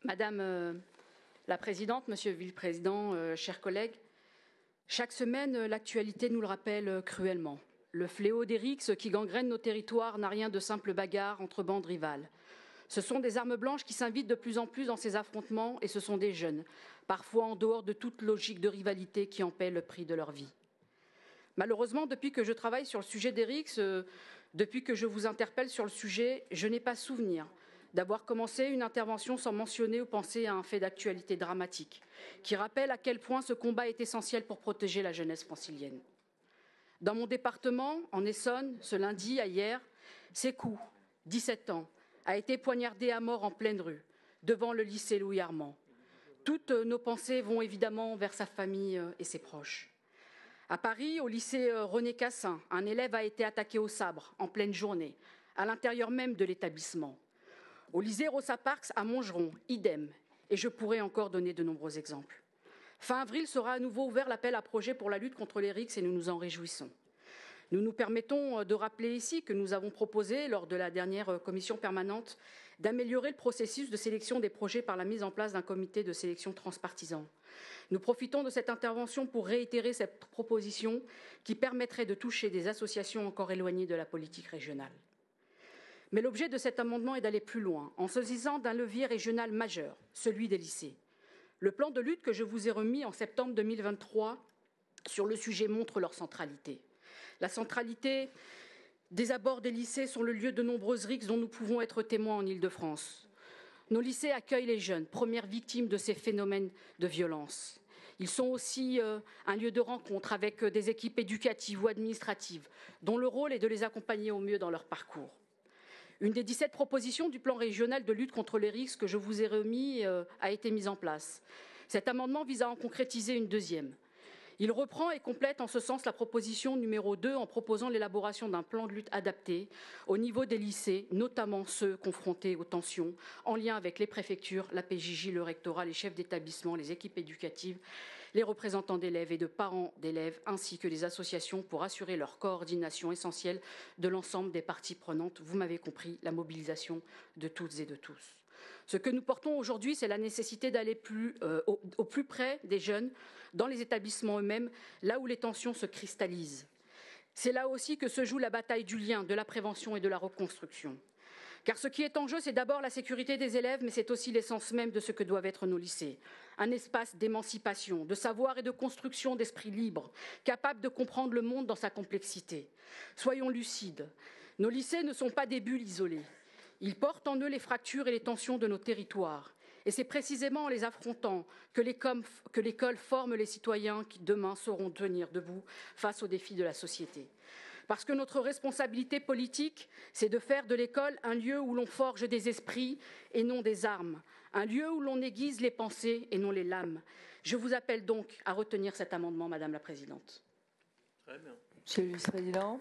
Madame la Présidente, Monsieur le Vice-président, chers collègues, chaque semaine, l'actualité nous le rappelle cruellement. Le fléau des rixes qui gangrène nos territoires n'a rien de simple bagarre entre bandes rivales. Ce sont des armes blanches qui s'invitent de plus en plus dans ces affrontements et ce sont des jeunes, parfois en dehors de toute logique de rivalité, qui en paient le prix de leur vie. Malheureusement, depuis que je travaille sur le sujet des rixes, depuis que je vous interpelle sur le sujet, je n'ai pas souvenir d'avoir commencé une intervention sans mentionner ou penser à un fait d'actualité dramatique, qui rappelle à quel point ce combat est essentiel pour protéger la jeunesse francilienne. Dans mon département, en Essonne, ce lundi à hier, Sékou, 17 ans, a été poignardé à mort en pleine rue, devant le lycée Louis Armand. Toutes nos pensées vont évidemment vers sa famille et ses proches. À Paris, au lycée René Cassin, un élève a été attaqué au sabre en pleine journée, à l'intérieur même de l'établissement. Au lycée Rosa Parks à Montgeron, idem, et je pourrais encore donner de nombreux exemples. Fin avril sera à nouveau ouvert l'appel à projet pour la lutte contre les rixes et nous nous en réjouissons. Nous nous permettons de rappeler ici que nous avons proposé, lors de la dernière commission permanente, d'améliorer le processus de sélection des projets par la mise en place d'un comité de sélection transpartisan. Nous profitons de cette intervention pour réitérer cette proposition qui permettrait de toucher des associations encore éloignées de la politique régionale. Mais l'objet de cet amendement est d'aller plus loin, en se saisissant d'un levier régional majeur, celui des lycées. Le plan de lutte que je vous ai remis en septembre 2023 sur le sujet montre leur centralité. La centralité des abords des lycées sont le lieu de nombreuses rixes dont nous pouvons être témoins en Île-de-France. Nos lycées accueillent les jeunes, premières victimes de ces phénomènes de violence. Ils sont aussi un lieu de rencontre avec des équipes éducatives ou administratives, dont le rôle est de les accompagner au mieux dans leur parcours. Une des 17 propositions du plan régional de lutte contre les risques que je vous ai remis a été mise en place. Cet amendement vise à en concrétiser une deuxième. Il reprend et complète en ce sens la proposition numéro 2 en proposant l'élaboration d'un plan de lutte adapté au niveau des lycées, notamment ceux confrontés aux tensions, en lien avec les préfectures, la PJJ, le rectorat, les chefs d'établissement, les équipes éducatives, les représentants d'élèves et de parents d'élèves, ainsi que les associations pour assurer leur coordination essentielle de l'ensemble des parties prenantes. Vous m'avez compris, la mobilisation de toutes et de tous. Ce que nous portons aujourd'hui, c'est la nécessité d'aller au plus près des jeunes, dans les établissements eux-mêmes, là où les tensions se cristallisent. C'est là aussi que se joue la bataille du lien, de la prévention et de la reconstruction. Car ce qui est en jeu, c'est d'abord la sécurité des élèves, mais c'est aussi l'essence même de ce que doivent être nos lycées. Un espace d'émancipation, de savoir et de construction d'esprit libre, capable de comprendre le monde dans sa complexité. Soyons lucides, nos lycées ne sont pas des bulles isolées. Ils portent en eux les fractures et les tensions de nos territoires. Et c'est précisément en les affrontant que l'école forme les citoyens qui, demain, sauront tenir debout face aux défis de la société. Parce que notre responsabilité politique, c'est de faire de l'école un lieu où l'on forge des esprits et non des armes, un lieu où l'on aiguise les pensées et non les lames. Je vous appelle donc à retenir cet amendement, Madame la Présidente. Très bien. Monsieur le Vice-président.